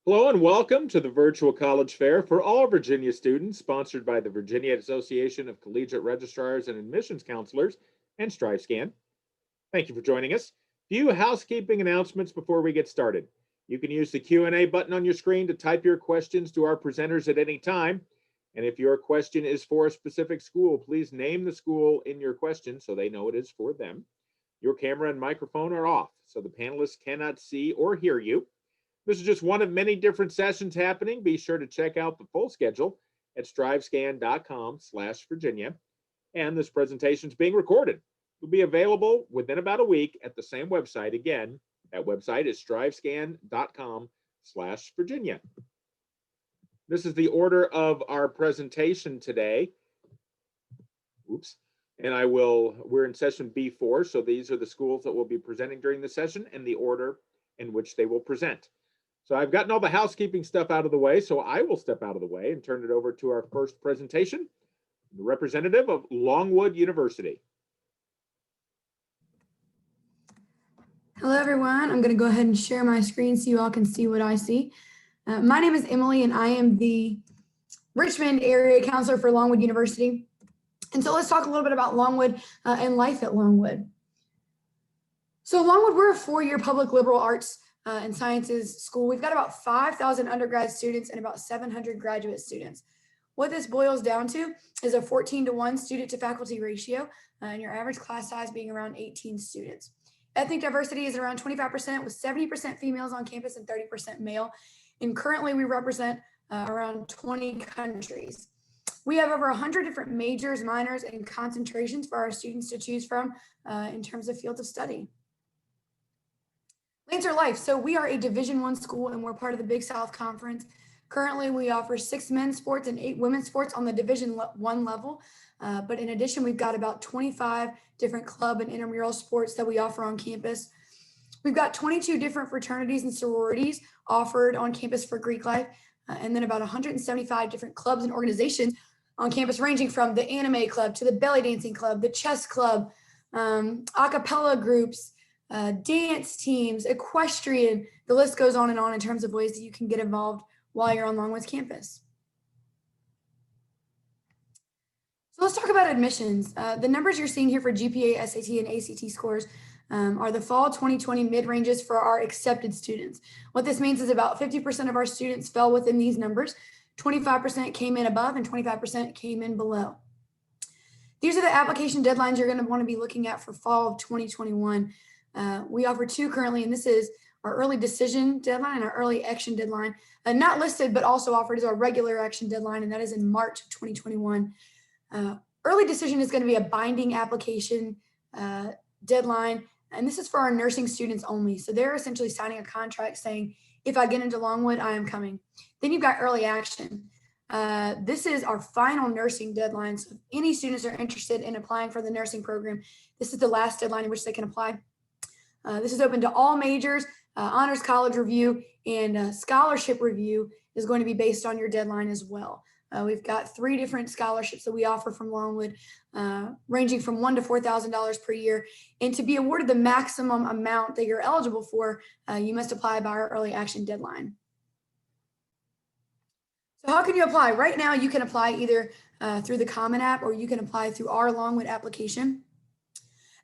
Hello and welcome to the virtual college fair for all Virginia students, sponsored by the Virginia Association of Collegiate Registrars and Admissions Counselors and StriveScan. Thank you for joining us. Few housekeeping announcements before we get started. You can use the Q&A button on your screen to type your questions to our presenters at any time. And if your question is for a specific school, please name the school in your question so they know it is for them. Your camera and microphone are off, so the panelists cannot see or hear you. This is just one of many different sessions happening. Be sure to check out the full schedule at strivescan.com/Virginia. And this presentation is being recorded. It will be available within about a week at the same website. Again, that website is strivescan.com/Virginia. This is the order of our presentation today. Oops. And we're in session B4, so these are the schools that will be presenting during the session and the order in which they will present. So I've gotten all the housekeeping stuff out of the way, so I will step out of the way and turn it over to our first presentation, the representative of Longwood University. Hello, everyone. I'm going to go ahead and share my screen so you all can see what I see. My name is Emily, and I am the Richmond area counselor for Longwood University. And so let's talk a little bit about Longwood and life at Longwood. So Longwood, we're a four-year public liberal arts and sciences school. We've got about 5,000 undergrad students and about 700 graduate students. What this boils down to is a 14-to-1 student to faculty ratio, and your average class size being around 18 students. Ethnic diversity is around 25%, with 70% females on campus and 30% male. And currently we represent around 20 countries. We have over 100 different majors, minors, and concentrations for our students to choose from in terms of fields of study. Lancer Life. So we are a Division I school, and we're part of the Big South Conference. Currently, we offer 6 men's sports and 8 women's sports on the Division I level. But in addition, we've got about 25 different club and intramural sports that we offer on campus. We've got 22 different fraternities and sororities offered on campus for Greek life, and then about 175 different clubs and organizations on campus, ranging from the anime club to the belly dancing club, the chess club, a cappella groups, dance teams, equestrian, the list goes on in terms of ways that you can get involved while you're on Longwood's campus. So let's talk about admissions. The numbers you're seeing here for GPA, SAT, and ACT scores are the fall 2020 mid-ranges for our accepted students. What this means is about 50% of our students fell within these numbers, 25% came in above, and 25% came in below. These are the application deadlines you're going to want to be looking at for fall of 2021. We offer 2 currently, and this is our early decision deadline and our early action deadline. Not listed, but also offered as our regular action deadline, and that is in March of 2021. Early decision is going to be a binding application deadline, and this is for our nursing students only. So they're essentially signing a contract saying, if I get into Longwood, I am coming. Then you've got early action. This is our final nursing deadline. So if any students are interested in applying for the nursing program, this is the last deadline in which they can apply. This is open to all majors. Honors college review and scholarship review is going to be based on your deadline as well. We've got 3 different scholarships that we offer from Longwood, ranging from $1,000 to $4,000 per year. And to be awarded the maximum amount that you're eligible for, you must apply by our early action deadline. So how can you apply? Right now, you can apply either through the Common App, or you can apply through our Longwood application.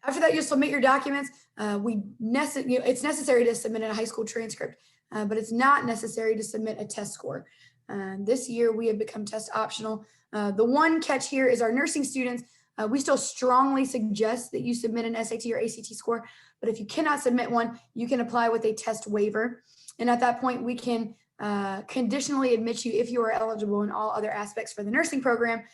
After that, you'll submit your documents. It's necessary to submit a high school transcript, but it's not necessary to submit a test score. This year, we have become test optional. The one catch here is our nursing students. We still strongly suggest that you submit an SAT or ACT score, but if you cannot submit one, you can apply with a test waiver. And at that point, we can conditionally admit you if you are eligible in all other aspects for the nursing program.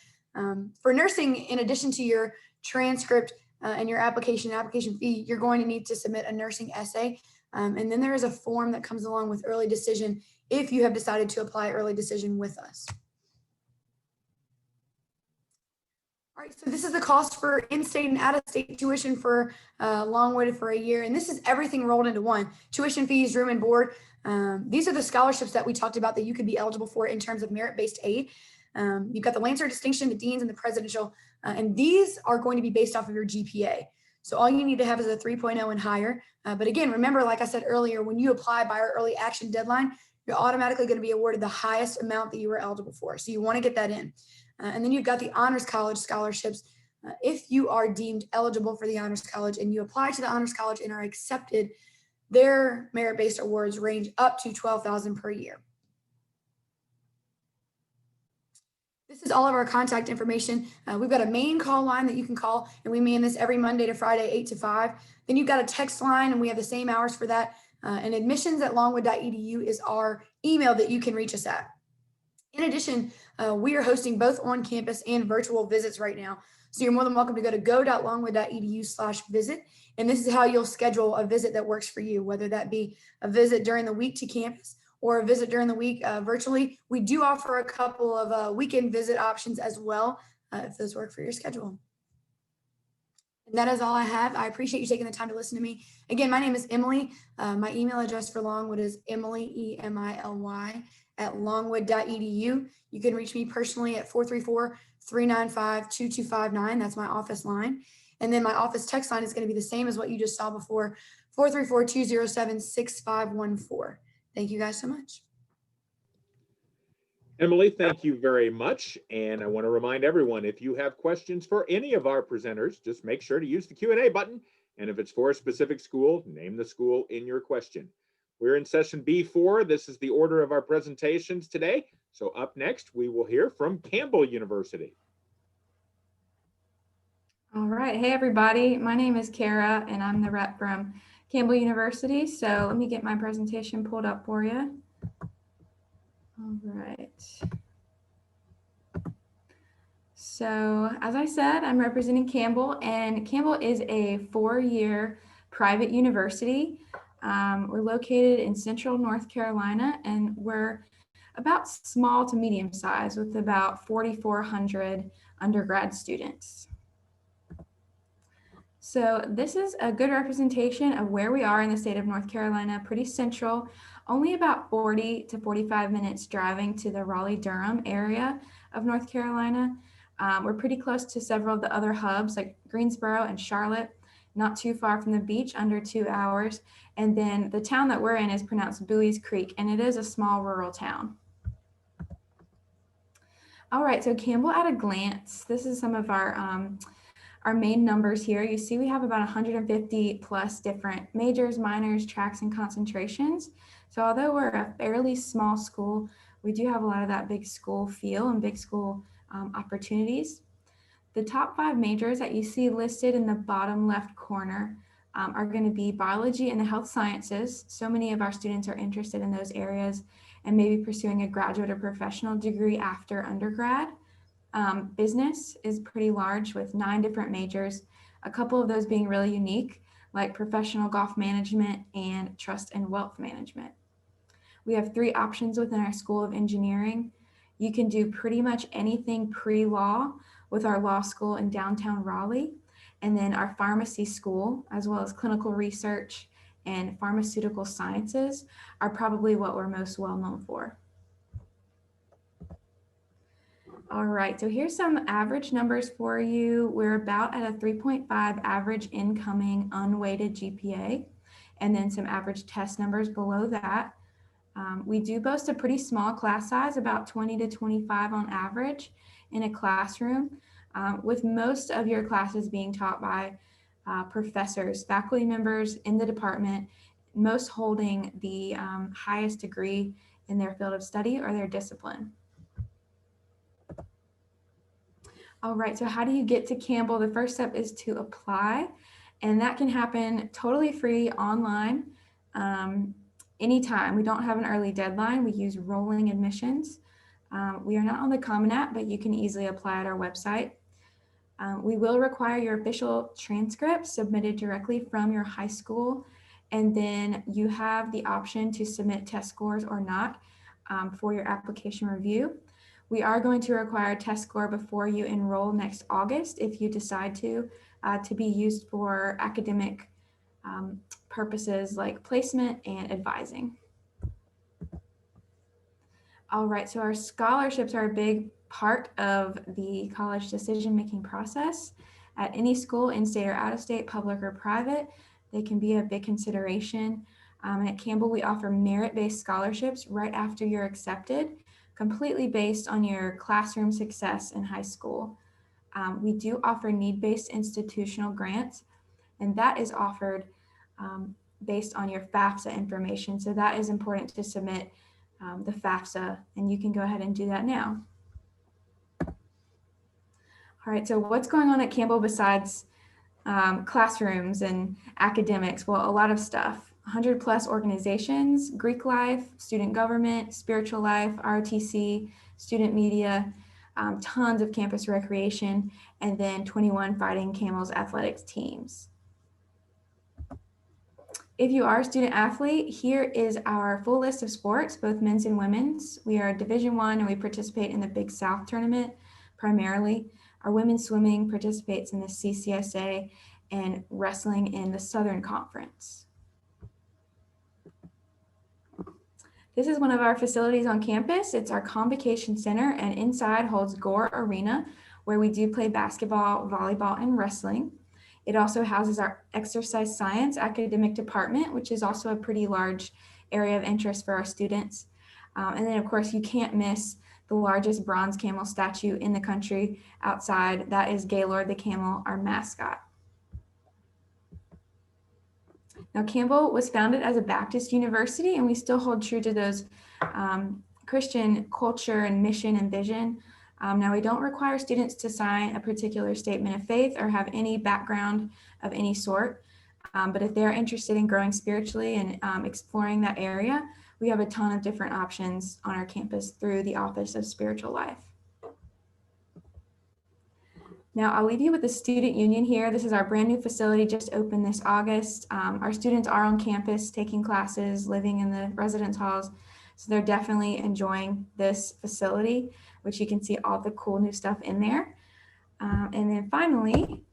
For nursing, in addition to your transcript and your application fee, you're going to need to submit a nursing essay. And then there is a form that comes along with early decision if you have decided to apply early decision with us. All right, so this is the cost for in-state and out-of-state tuition for Longwood for a year. And this is everything rolled into one: tuition fees, room and board. These are the scholarships that we talked about that you could be eligible for in terms of merit-based aid. You've got the Lancer distinction, the deans, and the presidential, and these are going to be based off of your GPA. So all you need to have is a 3.0 and higher. But again, remember, like I said earlier, when you apply by our early action deadline, you're automatically going to be awarded the highest amount that you were eligible for. So you want to get that in. And then you've got the Honors College scholarships. If you are deemed eligible for the Honors College and you apply to the Honors College and are accepted, their merit-based awards range up to $12,000 per year. This is all of our contact information. We've got a main call line that you can call, and we man this every Monday to Friday, 8 to 5. Then you've got a text line, and we have the same hours for that. And admissions@longwood.edu is our email that you can reach us at. In addition, we are hosting both on-campus and virtual visits right now. So you're more than welcome to go to go.longwood.edu/visit. And this is how you'll schedule a visit that works for you, whether that be a visit during the week to campus or a visit during the week virtually. We do offer a couple of weekend visit options as well, if those work for your schedule. And that is all I have. I appreciate you taking the time to listen to me. Again, my name is Emily. My email address for Longwood is Emily, EMILY, @longwood.edu. You can reach me personally at 434-395-2259. That's my office line. And then my office text line is going to be the same as what you just saw before, 434-207-6514. Thank you guys so much. Emily, thank you very much. And I want to remind everyone, if you have questions for any of our presenters, just make sure to use the Q&A button. And if it's for a specific school, name the school in your question. We're in session B4. This is the order of our presentations today. So up next, we will hear from Campbell University. All right. Hey, everybody. My name is Kara, and I'm the rep from Campbell University. So let me get my presentation pulled up for you. All right. So as I said, I'm representing Campbell, and Campbell is a 4-year private university. We're located in central North Carolina, and we're about small to medium size with about 4,400 undergrad students. So this is a good representation of where we are in the state of North Carolina, pretty central, only about 40 to 45 minutes driving to the Raleigh-Durham area of North Carolina. We're pretty close to several of the other hubs like Greensboro and Charlotte, not too far from the beach, under 2 hours. And then the town that we're in is pronounced Bowie's Creek, and it is a small rural town. All right, so Campbell at a glance. This is some of our main numbers here. You see we have about 150 plus different majors, minors, tracks, and concentrations. So although we're a fairly small school, we do have a lot of that big school feel and big school opportunities. The top 5 majors that you see listed in the bottom left corner are going to be biology and the health sciences. So many of our students are interested in those areas and maybe pursuing a graduate or professional degree after undergrad. Business is pretty large with 9 different majors, a couple of those being really unique, like professional golf management and trust and wealth management. We have 3 options within our School of Engineering. You can do pretty much anything pre-law with our law school in downtown Raleigh, and then our pharmacy school, as well as clinical research and pharmaceutical sciences, are probably what we're most well known for. All right, so here's some average numbers for you. We're about at a 3.5 average incoming unweighted GPA, and then some average test numbers below that. We do boast a pretty small class size, about 20 to 25 on average in a classroom, with most of your classes being taught by professors, faculty members in the department, most holding the highest degree in their field of study or their discipline. All right, so how do you get to Campbell? The first step is to apply, and that can happen totally free online anytime. We don't have an early deadline. We use rolling admissions. We are not on the Common App, but you can easily apply at our website. We will require your official transcript submitted directly from your high school, and then you have the option to submit test scores or not for your application review. We are going to require a test score before you enroll next August if you decide to be used for academic purposes like placement and advising. All right, so our scholarships are a big part of the college decision-making process. At any school, in-state or out-of-state, public or private, they can be a big consideration. And at Campbell, we offer merit-based scholarships right after you're accepted, completely based on your classroom success in high school. We do offer need-based institutional grants, and that is offered based on your FAFSA information. So that is important to submit the FAFSA, and you can go ahead and do that now. All right, so what's going on at Campbell besides classrooms and academics? Well, a lot of stuff. 100+ organizations: Greek life, student government, spiritual life, ROTC, student media, tons of campus recreation, and then 21 Fighting Camels athletics teams. If you are a student athlete, here is our full list of sports, both men's and women's. We are Division I and we participate in the Big South tournament primarily. Our women's swimming participates in the CCSA and wrestling in the Southern Conference. This is one of our facilities on campus. It's our Convocation Center, and inside holds Gore Arena, where we do play basketball, volleyball, and wrestling. It also houses our exercise science academic department, which is also a pretty large area of interest for our students. And then, of course, you can't miss the largest bronze camel statue in the country outside. That is Gaylord the Camel, our mascot. Now, Campbell was founded as a Baptist university, and we still hold true to those Christian culture and mission and vision. Now, we don't require students to sign a particular statement of faith or have any background of any sort. But if they're interested in growing spiritually and exploring that area, we have a ton of different options on our campus through the Office of Spiritual Life. Now, I'll leave you with the student union here. This is our brand new facility, just opened this August. Our students are on campus taking classes, living in the residence halls. So they're definitely enjoying this facility, which you can see all the cool new stuff in there. And then finally,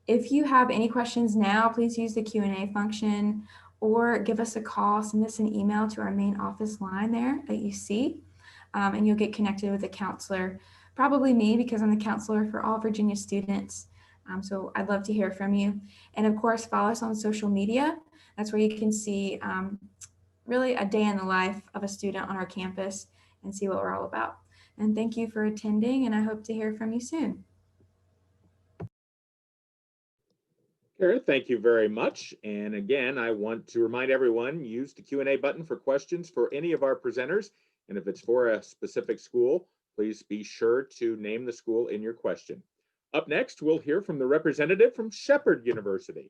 if you have any questions now, please use the Q&A function or give us a call, send us an email to our main office line there that you see, and you'll get connected with a counselor, probably me, because I'm the counselor for all Virginia students. So I'd love to hear from you. And of course, follow us on social media. That's where you can see really a day in the life of a student on our campus and see what we're all about. And thank you for attending, and I hope to hear from you soon. Kara, thank you very much. And again, I want to remind everyone, use the Q&A button for questions for any of our presenters. And if it's for a specific school, please be sure to name the school in your question. Up next, we'll hear from the representative from Shepherd University.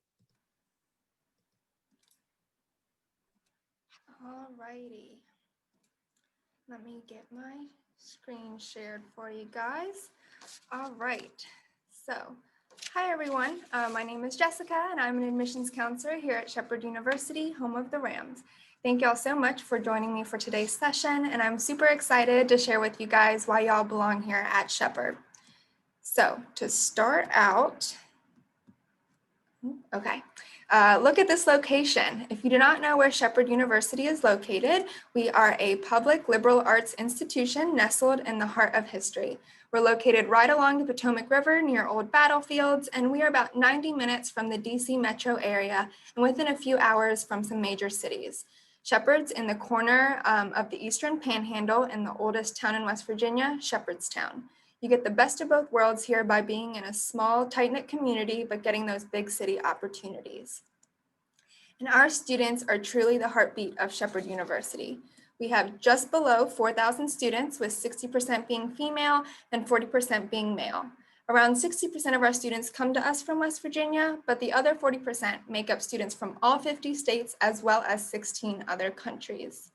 All righty. Let me get my screen shared for you guys. All right. So, hi everyone. My name is Jessica, and I'm an admissions counselor here at Shepherd University, home of the Rams. Thank y'all so much for joining me for today's session, and I'm super excited to share with you guys why y'all belong here at Shepherd. So, to start out, okay. Look at this location. If you do not know where Shepherd University is located, we are a public liberal arts institution nestled in the heart of history. We're located right along the Potomac River near old battlefields, and we are about 90 minutes from the DC metro area and within a few hours from some major cities. Shepherd's in the corner of the Eastern Panhandle in the oldest town in West Virginia, Shepherdstown. You get the best of both worlds here by being in a small, tight-knit community, but getting those big city opportunities. And our students are truly the heartbeat of Shepherd University. We have just below 4,000 students, with 60% being female and 40% being male. Around 60% of our students come to us from West Virginia, but the other 40% make up students from all 50 states, as well as 16 other countries.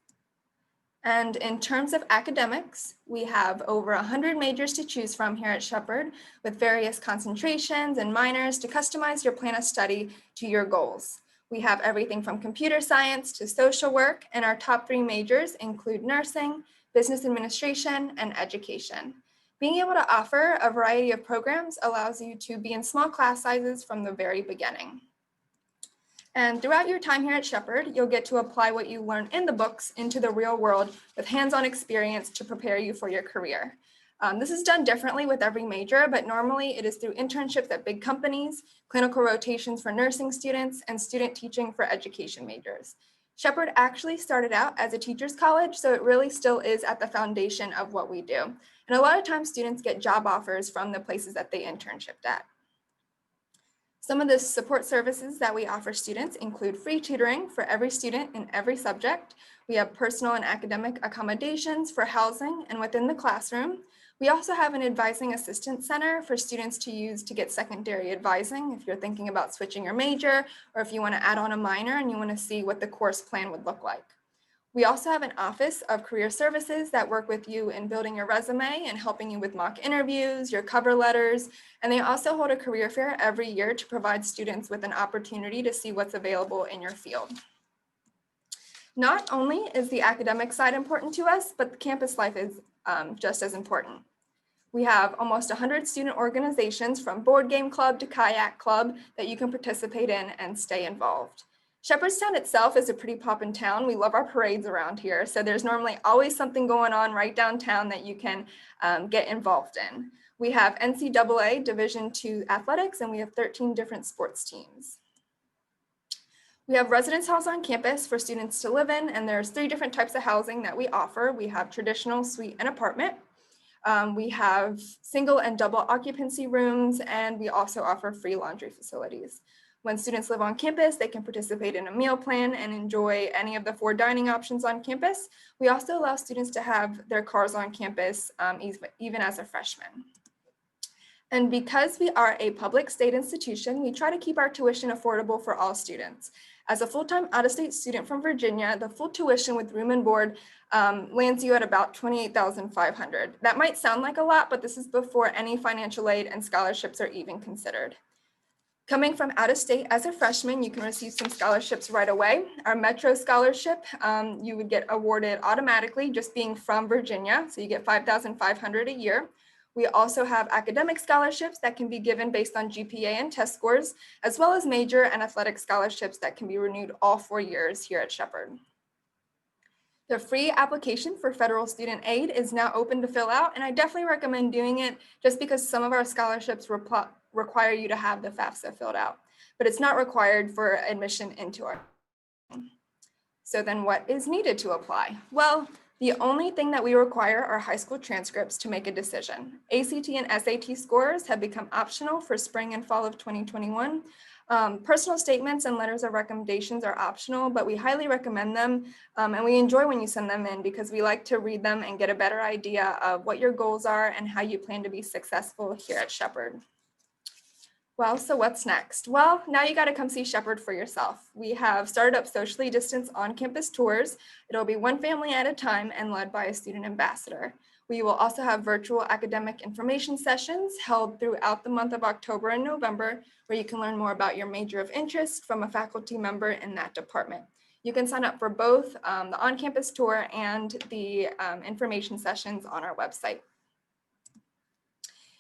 And in terms of academics, we have over 100 majors to choose from here at Shepherd, with various concentrations and minors to customize your plan of study to your goals. We have everything from computer science to social work, and our top 3 majors include nursing, business administration, and education. Being able to offer a variety of programs allows you to be in small class sizes from the very beginning. And throughout your time here at Shepherd, you'll get to apply what you learn in the books into the real world with hands-on experience to prepare you for your career. This is done differently with every major, but normally it is through internships at big companies, clinical rotations for nursing students, and student teaching for education majors. Shepherd actually started out as a teacher's college, so it really still is at the foundation of what we do. And a lot of times students get job offers from the places that they internshipped at. Some of the support services that we offer students include free tutoring for every student in every subject. We have personal and academic accommodations for housing and within the classroom. We also have an advising assistance center for students to use to get secondary advising if you're thinking about switching your major, or if you want to add on a minor and you want to see what the course plan would look like. We also have an office of career services that work with you in building your resume and helping you with mock interviews, your cover letters, and they also hold a career fair every year to provide students with an opportunity to see what's available in your field. Not only is the academic side important to us, but the campus life is just as important. We have almost 100 student organizations from board game club to kayak club that you can participate in and stay involved. Shepherdstown itself is a pretty poppin' town. We love our parades around here. So there's normally always something going on right downtown that you can get involved in. We have NCAA Division II athletics, and we have 13 different sports teams. We have residence halls on campus for students to live in, and there's 3 different types of housing that we offer. We have traditional, suite, and apartment. We have single and double occupancy rooms, and we also offer free laundry facilities. When students live on campus, they can participate in a meal plan and enjoy any of the 4 dining options on campus. We also allow students to have their cars on campus even as a freshman. And because we are a public state institution, we try to keep our tuition affordable for all students. As a full-time out-of-state student from Virginia, the full tuition with room and board lands you at about $28,500. That might sound like a lot, but this is before any financial aid and scholarships are even considered. Coming from out of state as a freshman, you can receive some scholarships right away. Our Metro Scholarship, you would get awarded automatically just being from Virginia. So you get $5,500 a year. We also have academic scholarships that can be given based on GPA and test scores, as well as major and athletic scholarships that can be renewed all 4 years here at Shepherd. The free application for federal student aid is now open to fill out, and I definitely recommend doing it just because some of our scholarships require you to have the FAFSA filled out, but it's not required for admission into our. So then what is needed to apply? Well, the only thing that we require are high school transcripts to make a decision. ACT and SAT scores have become optional for spring and fall of 2021. Personal statements and letters of recommendations are optional, but we highly recommend them. And we enjoy when you send them in because we like to read them and get a better idea of what your goals are and how you plan to be successful here at Shepherd. Well, so what's next? Well, now you got to come see Shepherd for yourself. We have started up socially distanced on-campus tours. It'll be 1 family at a time and led by a student ambassador. We will also have virtual academic information sessions held throughout the month of October and November, where you can learn more about your major of interest from a faculty member in that department. You can sign up for both the on-campus tour and the information sessions on our website.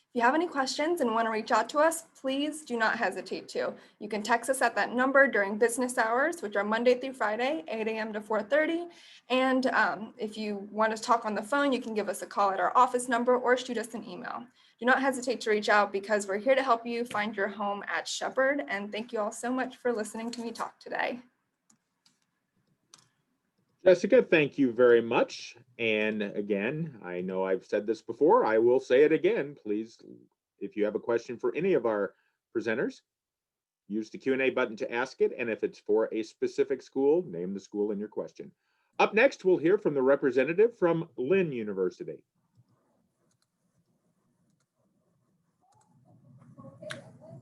If you have any questions and want to reach out to us, please do not hesitate to. You can text us at that number during business hours, which are Monday through Friday, 8 a.m. to 4:30. And if you want to talk on the phone, you can give us a call at our office number or shoot us an email. Do not hesitate to reach out because we're here to help you find your home at Shepherd. And thank you all so much for listening to me talk today. Jessica, thank you very much. And again, I know I've said this before, I will say it again. Please, if you have a question for any of our presenters, use the Q&A button to ask it. And if it's for a specific school, name the school in your question. Up next, we'll hear from the representative from Lynn University.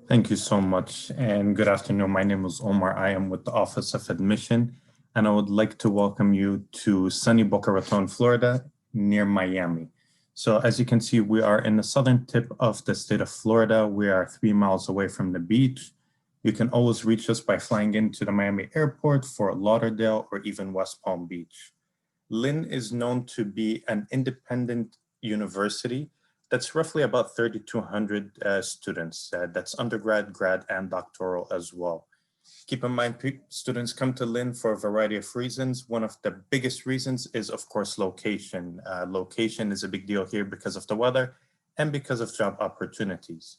Thank you so much, and good afternoon. My name is Omar. I am with the Office of Admission, and I would like to welcome you to sunny Boca Raton, Florida, near Miami. So as you can see, we are in the southern tip of the state of Florida. We are 3 miles away from the beach. You can always reach us by flying into the Miami airport, Fort Lauderdale, or even West Palm Beach. Lynn is known to be an independent university that's roughly about 3,200 students. That's undergrad, grad, and doctoral as well. Keep in mind, students come to Lynn for a variety of reasons. One of the biggest reasons is, of course, location. Location is a big deal here because of the weather and because of job opportunities.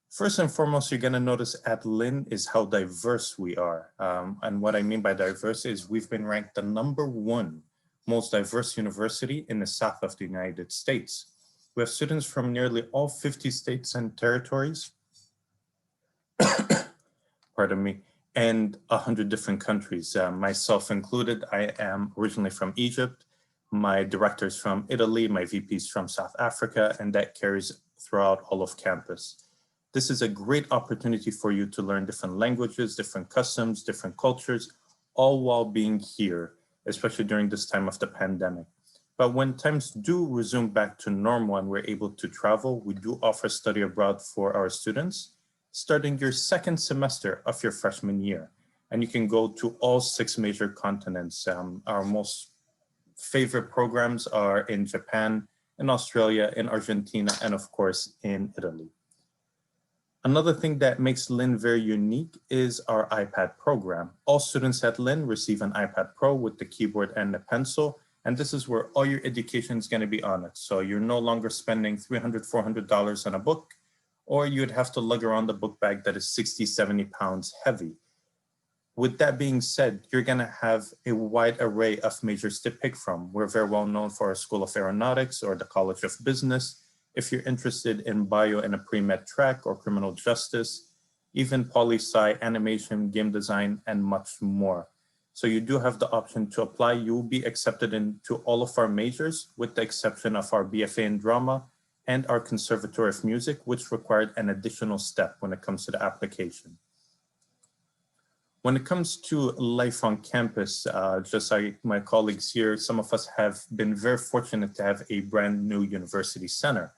First and foremost, you're going to notice at Lynn is how diverse we are. And what I mean by diverse is we've been ranked the #1 most diverse university in the south of the United States. We have students from nearly all 50 states and territories, pardon me, and 100 different countries, myself included. I am originally from Egypt. My director's from Italy, my VP's from South Africa, and that carries throughout all of campus. This is a great opportunity for you to learn different languages, different customs, different cultures, all while being here, especially during this time of the pandemic. But when times do resume back to normal and we're able to travel, we do offer study abroad for our students, starting your second semester of your freshman year. And you can go to all 6 major continents. Our most favorite programs are in Japan, in Australia, in Argentina, and of course, in Italy. Another thing that makes Lynn very unique is our iPad program. All students at Lynn receive an iPad Pro with the keyboard and the pencil, and this is where all your education is going to be on it. So you're no longer spending $300, $400 on a book, or you'd have to lug around the book bag that is 60, 70 pounds heavy. With that being said, you're going to have a wide array of majors to pick from. We're very well known for our School of Aeronautics or the College of Business. If you're interested in bio and a pre-med track or criminal justice, even poli-sci, animation, game design, and much more. So you do have the option to apply. You will be accepted into all of our majors with the exception of our BFA in drama and our Conservatory of Music, which required an additional step when it comes to the application. When it comes to life on campus, just like my colleagues here, some of us have been very fortunate to have a brand new university center.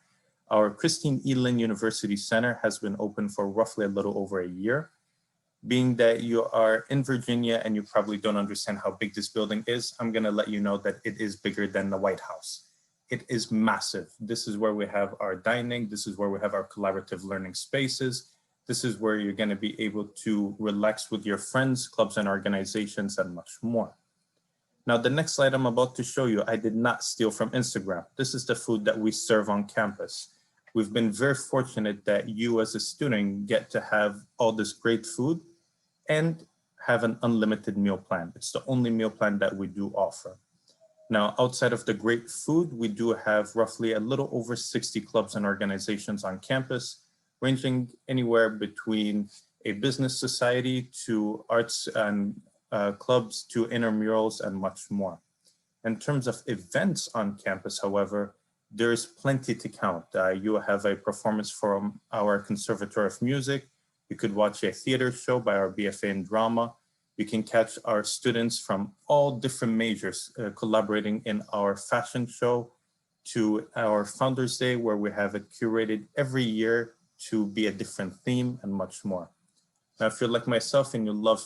Our Christine E. Lynn University Center has been open for roughly a little over a year. Being that you are in Virginia and you probably don't understand how big this building is, I'm gonna let you know that it is bigger than the White House. It is massive. This is where we have our dining. This is where we have our collaborative learning spaces. This is where you're gonna be able to relax with your friends, clubs and organizations, and much more. Now, the next slide I'm about to show you, I did not steal from Instagram. This is the food that we serve on campus. We've been very fortunate that you as a student get to have all this great food and have an unlimited meal plan. It's the only meal plan that we do offer. Now, outside of the great food, we do have roughly a little over 60 clubs and organizations on campus, ranging anywhere between a business society to arts and clubs to intramurals and much more. In terms of events on campus, however, there's plenty to count. You have a performance from our Conservatory of Music. You could watch a theater show by our BFA in drama. You can catch our students from all different majors collaborating in our fashion show to our Founders Day, where we have it curated every year to be a different theme and much more. Now, if you're like myself and you love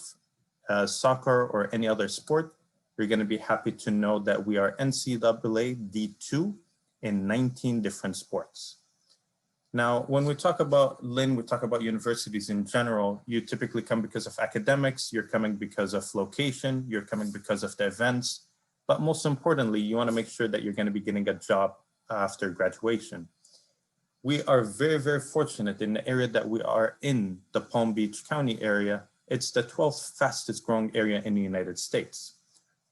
soccer or any other sport, you're going to be happy to know that we are NCAA D2 in 19 different sports. Now, when we talk about Lynn, we talk about universities in general. You typically come because of academics, you're coming because of location, you're coming because of the events, but most importantly, you want to make sure that you're going to be getting a job after graduation. We are very, very fortunate in the area that we are in, the Palm Beach County area. It's the 12th fastest growing area in the United States.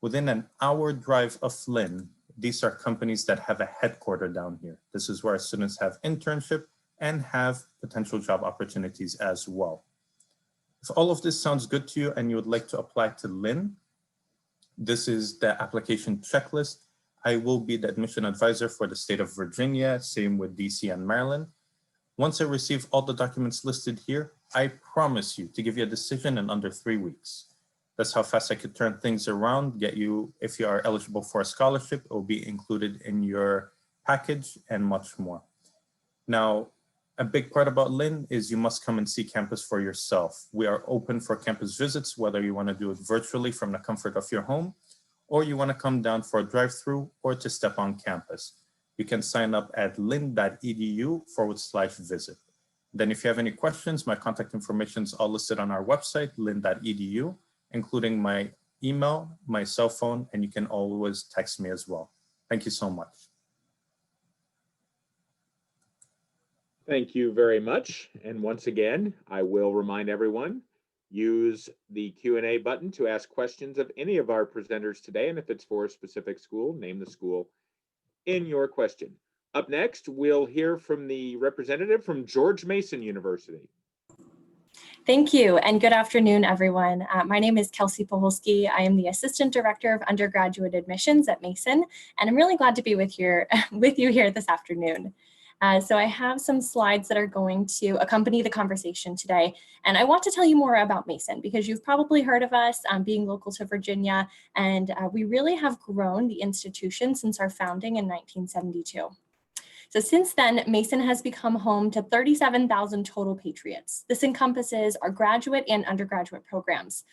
Within an hour drive of Lynn, these are companies that have a headquarter down here. This is where students have internship and have potential job opportunities as well. If all of this sounds good to you and you would like to apply to Lynn, this is the application checklist. I will be the admission advisor for the state of Virginia, same with DC and Maryland. Once I receive all the documents listed here, I promise you to give you a decision in under 3 weeks. That's how fast I could turn things around, get you, if you are eligible for a scholarship, it will be included in your package and much more. Now, a big part about Lynn is you must come and see campus for yourself. We are open for campus visits, whether you want to do it virtually from the comfort of your home, or you want to come down for a drive-through or to step on campus. You can sign up at lynn.edu/visit. Then if you have any questions, my contact information is all listed on our website, lynn.edu, including my email, my cell phone, and you can always text me as well. Thank you so much. Thank you very much. And once again, I will remind everyone, use the Q&A button to ask questions of any of our presenters today. And if it's for a specific school, name the school in your question. Up next, we'll hear from the representative from George Mason University. Thank you, and good afternoon, everyone. My name is Kelsey Poholsky. I am the Assistant Director of Undergraduate Admissions at Mason, and I'm really glad to be with you here this afternoon. So I have some slides that are going to accompany the conversation today, and I want to tell you more about Mason because you've probably heard of us being local to Virginia, and we really have grown the institution since our founding in 1972. So since then, Mason has become home to 37,000 total patriots. This encompasses our graduate and undergraduate programs.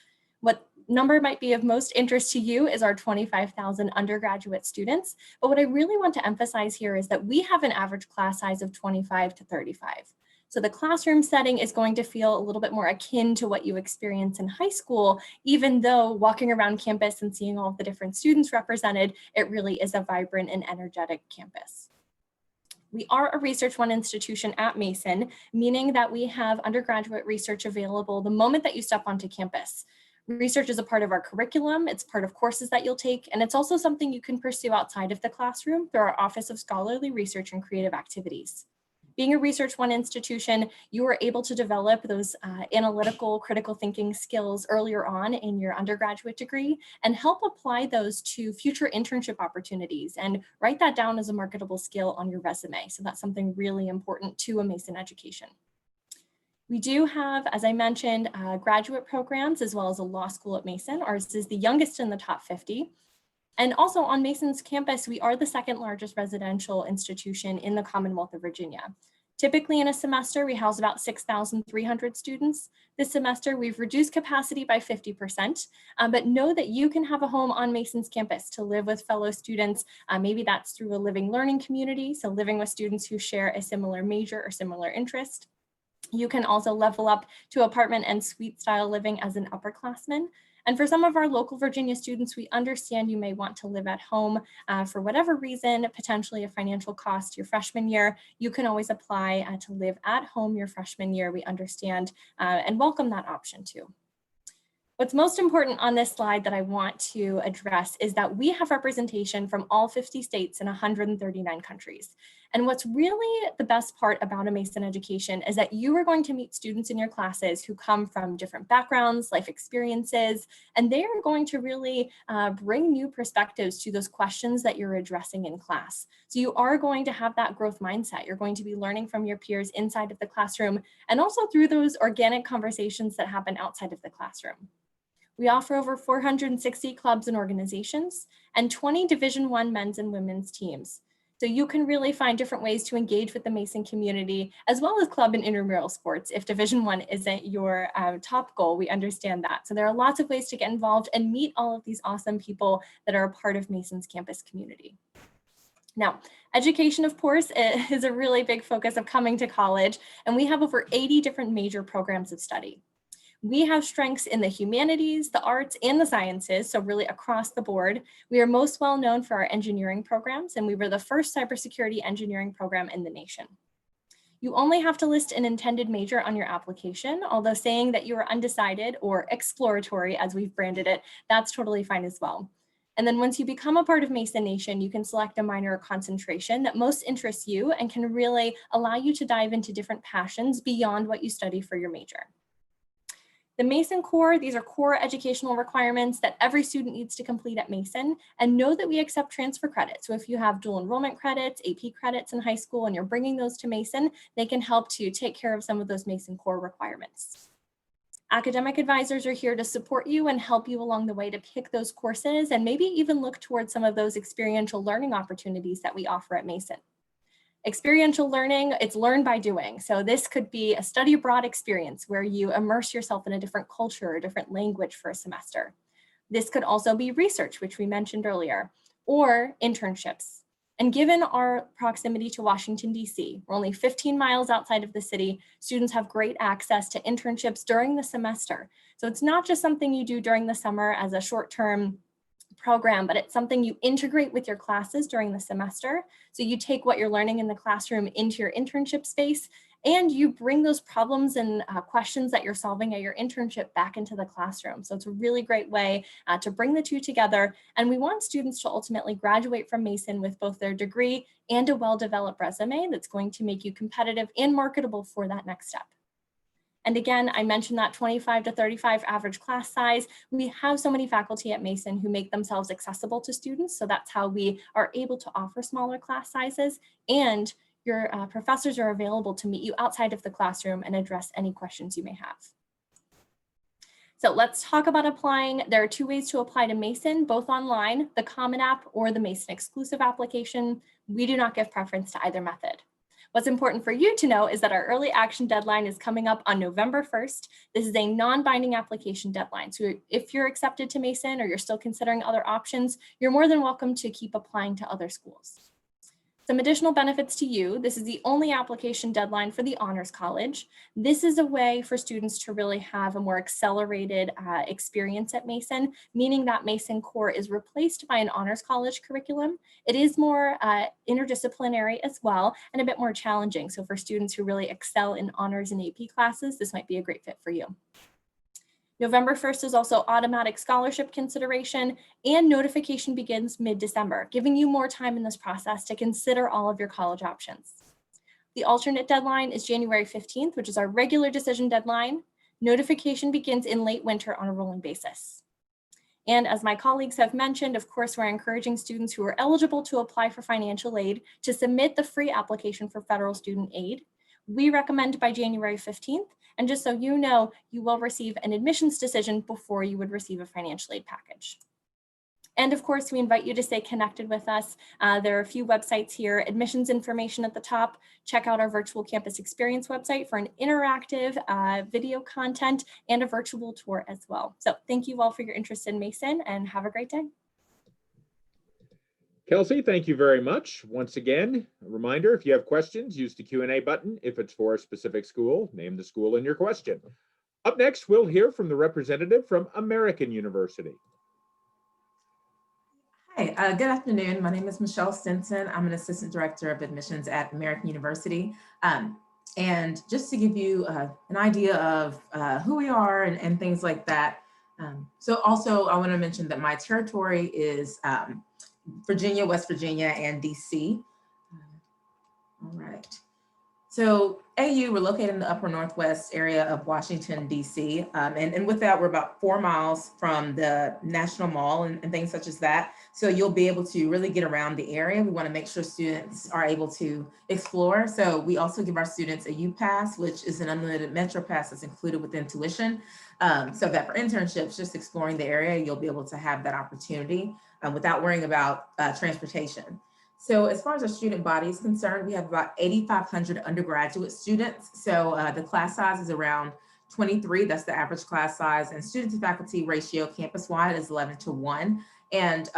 What number might be of most interest to you is our 25,000 undergraduate students. But what I really want to emphasize here is that we have an average class size of 25 to 35. So the classroom setting is going to feel a little bit more akin to what you experience in high school, even though walking around campus and seeing all of the different students represented, it really is a vibrant and energetic campus. We are a Research One institution at Mason, meaning that we have undergraduate research available the moment that you step onto campus. Research is a part of our curriculum, it's part of courses that you'll take, and it's also something you can pursue outside of the classroom through our Office of Scholarly Research and Creative Activities. Being a Research One institution, you are able to develop those analytical, critical thinking skills earlier on in your undergraduate degree and help apply those to future internship opportunities and write that down as a marketable skill on your resume. So that's something really important to a Mason education. We do have, as I mentioned, graduate programs as well as a law school at Mason. Ours is the youngest in the top 50. And also on Mason's campus, we are the second largest residential institution in the Commonwealth of Virginia. Typically in a semester, we house about 6,300 students. This semester, we've reduced capacity by 50%, but know that you can have a home on Mason's campus to live with fellow students. Maybe that's through a living learning community, so living with students who share a similar major or similar interest. You can also level up to apartment and suite style living as an upperclassman. And for some of our local Virginia students, we understand you may want to live at home for whatever reason, potentially a financial cost your freshman year. You can always apply to live at home your freshman year. We understand and welcome that option too. What's most important on this slide that I want to address is that we have representation from all 50 states and 139 countries. And what's really the best part about a Mason education is that you are going to meet students in your classes who come from different backgrounds, life experiences, and they are going to really bring new perspectives to those questions that you're addressing in class. So you are going to have that growth mindset. You're going to be learning from your peers inside of the classroom and also through those organic conversations that happen outside of the classroom. We offer over 460 clubs and organizations and 20 Division I men's and women's teams. So you can really find different ways to engage with the Mason community, as well as club and intramural sports. If Division I isn't your top goal, we understand that. So there are lots of ways to get involved and meet all of these awesome people that are a part of Mason's campus community. Now, education, of course, is a really big focus of coming to college, and we have over 80 different major programs of study. We have strengths in the humanities, the arts, and the sciences, so really across the board. We are most well known for our engineering programs, and we were the first cybersecurity engineering program in the nation. You only have to list an intended major on your application, although saying that you are undecided or exploratory, as we've branded it, that's totally fine as well. And then once you become a part of Mason Nation, you can select a minor or concentration that most interests you and can really allow you to dive into different passions beyond what you study for your major. The Mason Core, these are core educational requirements that every student needs to complete at Mason, and know that we accept transfer credits. So if you have dual enrollment credits, AP credits in high school, and you're bringing those to Mason, they can help to take care of some of those Mason Core requirements. Academic advisors are here to support you and help you along the way to pick those courses and maybe even look towards some of those experiential learning opportunities that we offer at Mason. Experiential learning, it's learn by doing. So this could be a study abroad experience where you immerse yourself in a different culture, a different language for a semester. This could also be research, which we mentioned earlier, or internships. And given our proximity to Washington, D.C., we're only 15 miles outside of the city, students have great access to internships during the semester. So it's not just something you do during the summer as a short-term program, but it's something you integrate with your classes during the semester. So you take what you're learning in the classroom into your internship space, and you bring those problems and questions that you're solving at your internship back into the classroom. So it's a really great way to bring the two together. And we want students to ultimately graduate from Mason with both their degree and a well-developed resume that's going to make you competitive and marketable for that next step. And again, I mentioned that 25 to 35 average class size. We have so many faculty at Mason who make themselves accessible to students. So that's how we are able to offer smaller class sizes, and your professors are available to meet you outside of the classroom and address any questions you may have. So let's talk about applying. There are two ways to apply to Mason, both online, the Common App or the Mason exclusive application. We do not give preference to either method. What's important for you to know is that our early action deadline is coming up on November 1st. This is a non-binding application deadline. So if you're accepted to Mason or you're still considering other options, you're more than welcome to keep applying to other schools. Some additional benefits to you. This is the only application deadline for the Honors College. This is a way for students to really have a more accelerated experience at Mason, meaning that Mason Core is replaced by an Honors College curriculum. It is more interdisciplinary as well and a bit more challenging. So for students who really excel in honors and AP classes, this might be a great fit for you. November 1st is also automatic scholarship consideration, and notification begins mid-December, giving you more time in this process to consider all of your college options. The alternate deadline is January 15th, which is our regular decision deadline. Notification begins in late winter on a rolling basis. And as my colleagues have mentioned, of course, we're encouraging students who are eligible to apply for financial aid to submit the free application for federal student aid. We recommend by January 15th. And just so you know, you will receive an admissions decision before you would receive a financial aid package. And of course, we invite you to stay connected with us. There are a few websites here, admissions information at the top. Check out our virtual campus experience website for an interactive video content and a virtual tour as well. So thank you all for your interest in Mason, and have a great day. Kelsey, thank you very much. Once again, a reminder, if you have questions, use the Q&A button. If it's for a specific school, name the school in your question. Up next, we'll hear from the representative from American University. Hi, good afternoon. My name is Michelle Stinson. I'm an assistant director of admissions at American University. And just to give you an idea of who we are and things like that. So also I want to mention that my territory is Virginia, West Virginia, and DC. All right. So AU, we're located in the upper northwest area of Washington, DC. And with that, we're about 4 miles from the National Mall and things such as that. So you'll be able to really get around the area. We want to make sure students are able to explore. So we also give our students a U-Pass, which is an unlimited Metro Pass that's included within tuition. So that for internships, just exploring the area, you'll be able to have that opportunity without worrying about transportation. So as far as our student body is concerned, we have about 8,500 undergraduate students. So the class size is around 23, that's the average class size, and student to faculty ratio campus-wide is 11:1. And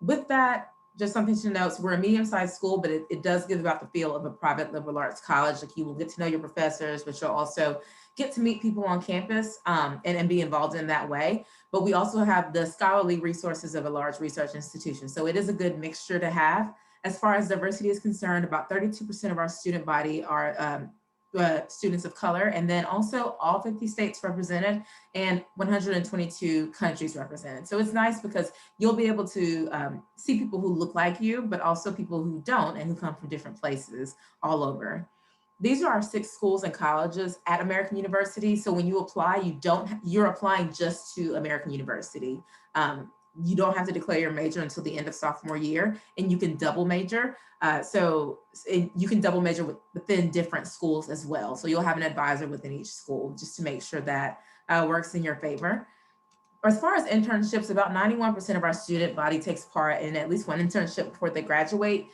with that, just something to note, so we're a medium-sized school, but it does give about the feel of a private liberal arts college. Like you will get to know your professors, but you'll also get to meet people on campus and be involved in that way. But we also have the scholarly resources of a large research institution. So it is a good mixture to have. As far as diversity is concerned, about 32% of our student body are students of color, and then also all 50 states represented and 122 countries represented. So it's nice because you'll be able to see people who look like you, but also people who don't and who come from different places all over. These are our 6 schools and colleges at American University. So when you apply, you're applying just to American University. You don't have to declare your major until the end of sophomore year, and you can double major. You can double major within different schools as well. So you'll have an advisor within each school just to make sure that works in your favor. As far as internships, about 91% of our student body takes part in at least one internship before they graduate.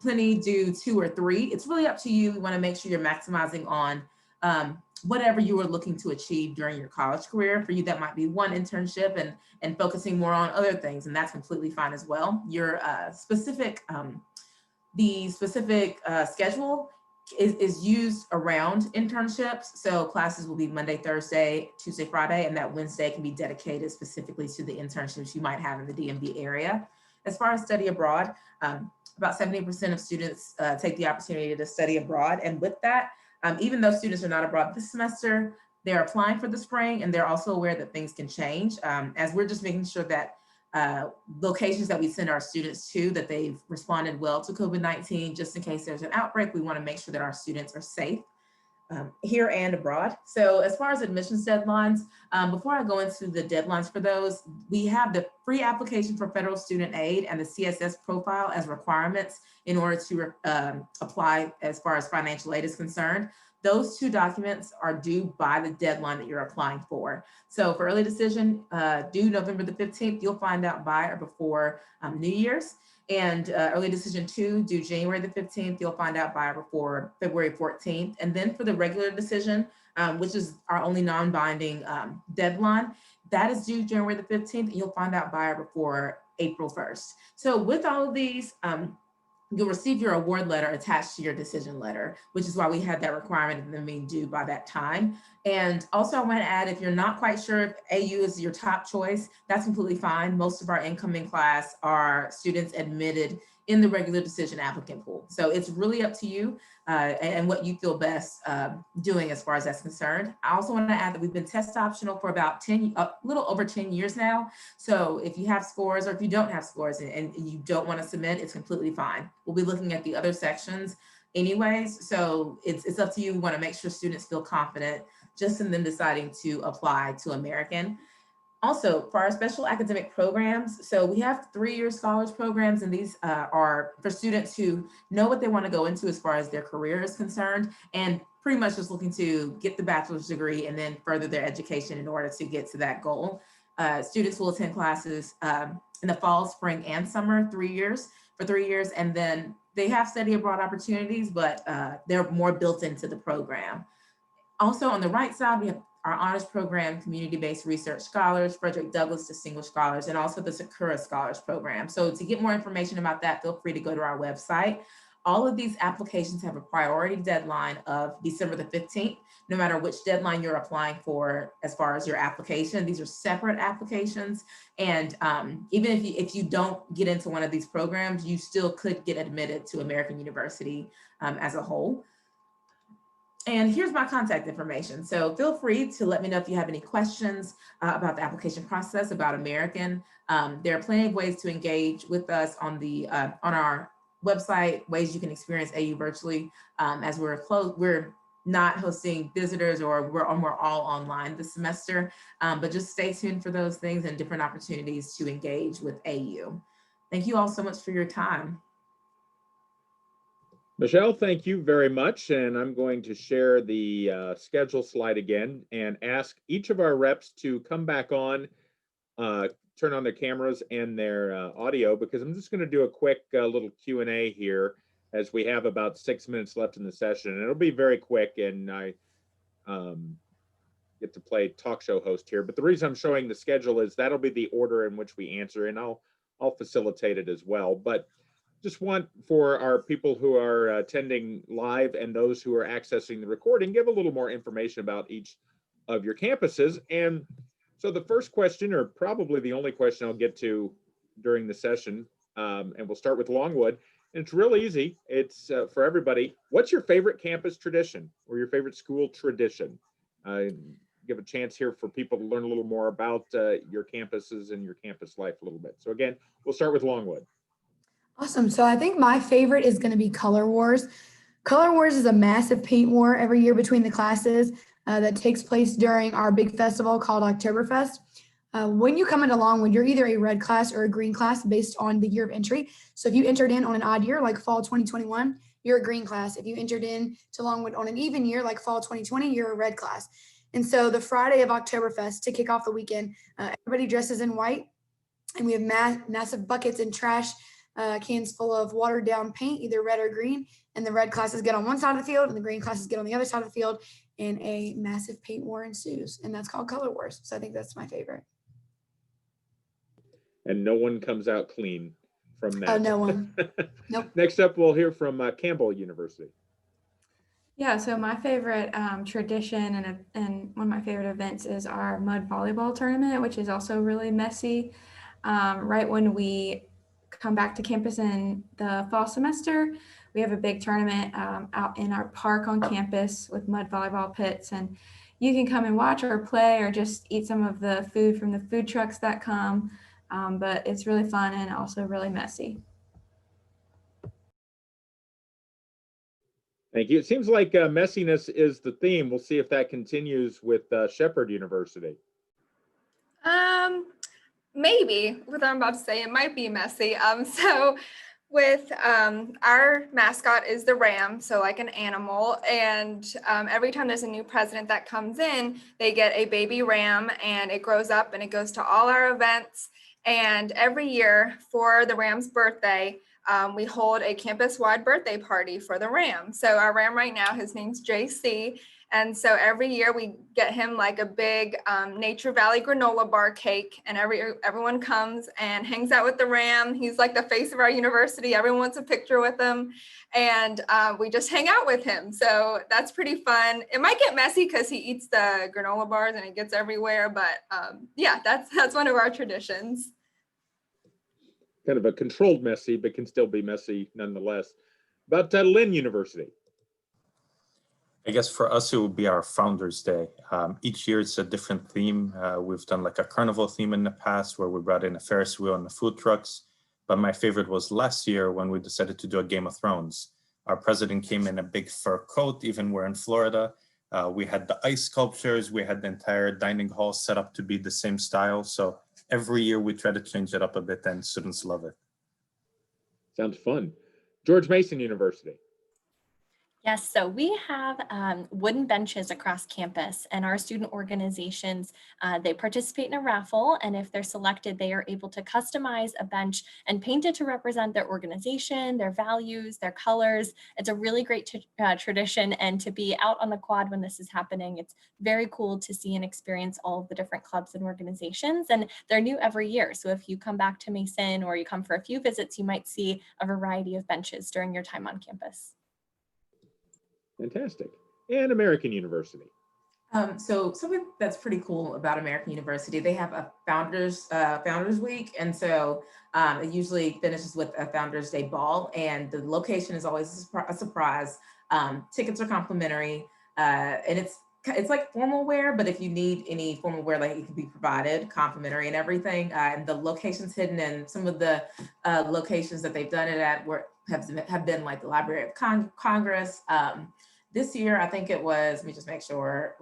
Plenty do 2 or 3. It's really up to you. We want to make sure you're maximizing on whatever you are looking to achieve during your college career. For you, that might be one internship and focusing more on other things, and that's completely fine as well. Your the specific schedule is used around internships. So classes will be Monday, Thursday, Tuesday, Friday, and that Wednesday can be dedicated specifically to the internships you might have in the DMV area. As far as study abroad, about 70% of students take the opportunity to study abroad. And with that, even though students are not abroad this semester, they're applying for the spring, and they're also aware that things can change, as we're just making sure that locations that we send our students to, that they've responded well to COVID-19, just in case there's an outbreak. We want to make sure that our students are safe here and abroad. So as far as admissions deadlines, before I go into the deadlines for those, we have the free application for federal student aid and the CSS profile as requirements in order to apply as far as financial aid is concerned. Those two documents are due by the deadline that you're applying for. So for early decision, due November the 15th, you'll find out by or before New Year's. And early decision 2, due January the 15th, you'll find out by or before February 14th. And then for the regular decision, which is our only non-binding deadline, that is due January the 15th, and you'll find out by or before April 1st. So with all of these, you'll receive your award letter attached to your decision letter, which is why we had that requirement of them being due by that time. And also I want to add, if you're not quite sure if AU is your top choice, that's completely fine. Most of our incoming class are students admitted in the regular decision applicant pool. So it's really up to you and what you feel best doing as far as that's concerned. I also want to add that we've been test optional for about a little over 10 years now. So if you have scores or if you don't have scores and you don't want to submit, it's completely fine. We'll be looking at the other sections anyways. So it's up to you. We want to make sure students feel confident just in them deciding to apply to American. Also, for our special academic programs, so we have 3-year scholars programs, and these are for students who know what they want to go into as far as their career is concerned, and pretty much just looking to get the bachelor's degree and then further their education in order to get to that goal. Students will attend classes in the fall, spring, and summer, 3 years, for 3 years, and then they have study abroad opportunities, but they're more built into the program. Also, on the right side, we have our honors program, community-based research scholars, Frederick Douglass Distinguished Scholars, and also the Sakura Scholars Program. So to get more information about that, feel free to go to our website. All of these applications have a priority deadline of December the 15th, no matter which deadline you're applying for as far as your application. These are separate applications. And even if you don't get into one of these programs, you still could get admitted to American University as a whole. And here's my contact information. So feel free to let me know if you have any questions about the application process, about American. There are plenty of ways to engage with us on our website, ways you can experience AU virtually, as we're not hosting visitors, or we're all online this semester, but just stay tuned for those things and different opportunities to engage with AU. Thank you all so much for your time. Michelle, thank you very much. And I'm going to share the schedule slide again and ask each of our reps to come back on, turn on their cameras and their audio, because I'm just going to do a quick little Q&A here, as we have about 6 minutes left in the session. And it'll be very quick, and I get to play talk show host here. But the reason I'm showing the schedule is that'll be the order in which we answer, and I'll facilitate it as well. But just want, for our people who are attending live and those who are accessing the recording, give a little more information about each of your campuses. And so the first question, or probably the only question I'll get to during the session, and we'll start with Longwood. And it's real easy. It's for everybody. What's your favorite campus tradition or your favorite school tradition? Give a chance here for people to learn a little more about your campuses and your campus life a little bit. So again, we'll start with Longwood. Awesome. So I think my favorite is going to be Color Wars. Color Wars is a massive paint war every year between the classes that takes place during our big festival called Oktoberfest. When you come into Longwood, you're either a red class or a green class based on the year of entry. So if you entered in on an odd year like fall 2021, you're a green class. If you entered in to Longwood on an even year like fall 2020, you're a red class. And so the Friday of Oktoberfest, to kick off the weekend, everybody dresses in white, and we have massive buckets and trash cans full of watered down paint, either red or green, and the red classes get on one side of the field and the green classes get on the other side of the field, and a massive paint war ensues, and that's called Color Wars. So I think that's my favorite. And no one comes out clean from that. Oh, no one. Nope. Next up, we'll hear from Campbell University. Yeah, so my favorite tradition and one of my favorite events is our mud volleyball tournament, which is also really messy. Right when we come back to campus in the fall semester, we have a big tournament out in our park on campus with mud volleyball pits, and you can come and watch or play or just eat some of the food from the food trucks that come. But it's really fun and also really messy. Thank you. It seems like messiness is the theme. We'll see if that continues with Shepherd University. Maybe what I'm about to say, it might be messy. So with our mascot is the ram, so like an animal. And every time there's a new president that comes in, they get a baby ram and it grows up and it goes to all our events. And every year for the ram's birthday, we hold a campus-wide birthday party for the ram. So our ram right now, his name's JC. And so every year we get him like a big Nature Valley granola bar cake, and everyone comes and hangs out with the ram. He's like the face of our university. Everyone wants a picture with him, and we just hang out with him. So that's pretty fun. It might get messy because he eats the granola bars and it gets everywhere, but yeah, that's one of our traditions. Kind of a controlled messy, but can still be messy nonetheless. About Lynn University. I guess for us, it would be our Founders Day. Each year it's a different theme. We've done like a carnival theme in the past where we brought in a Ferris wheel and the food trucks. But my favorite was last year when we decided to do a Game of Thrones. Our president came in a big fur coat, even we're in Florida. We had the ice sculptures. We had the entire dining hall set up to be the same style. So every year we try to change it up a bit and students love it. Sounds fun. George Mason University. Yes, so we have wooden benches across campus, and our student organizations, they participate in a raffle, and if they're selected, they are able to customize a bench and paint it to represent their organization, their values, their colors. It's a really great tradition, and to be out on the quad when this is happening, it's very cool to see and experience all of the different clubs and organizations, and they're new every year. So if you come back to Mason or you come for a few visits, you might see a variety of benches during your time on campus. Fantastic. And American University. So something that's pretty cool about American University, they have a Founders Week, and so it usually finishes with a Founders Day ball, and the location is always a surprise. Tickets are complimentary, and it's like formal wear, but if you need any formal wear, like it can be provided complimentary and everything. And the location's hidden, and some of the locations that they've done it at have been like the Library of Congress. This year, I think it was, let me just make sure.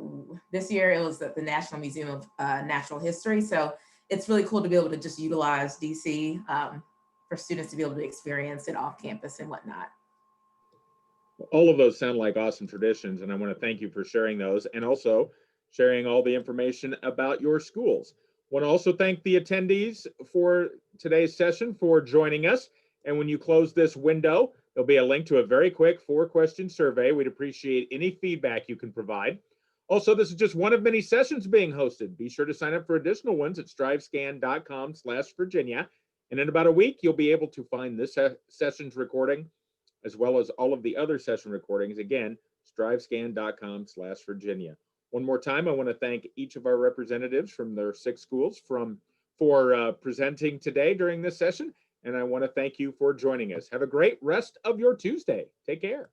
This year it was at the National Museum of Natural History. So it's really cool to be able to just utilize DC for students to be able to experience it off campus and whatnot. All of those sound like awesome traditions, and I want to thank you for sharing those and also sharing all the information about your schools. I want to also thank the attendees for today's session for joining us. And when you close this window, there'll be a link to a very quick 4-question survey. We'd appreciate any feedback you can provide. Also, this is just one of many sessions being hosted. Be sure to sign up for additional ones at strivescan.com/Virginia. And in about a week, you'll be able to find this session's recording, as well as all of the other session recordings. Again, strivescan.com/Virginia. One more time, I want to thank each of our representatives from their 6 schools for presenting today during this session. And I want to thank you for joining us. Have a great rest of your Tuesday. Take care.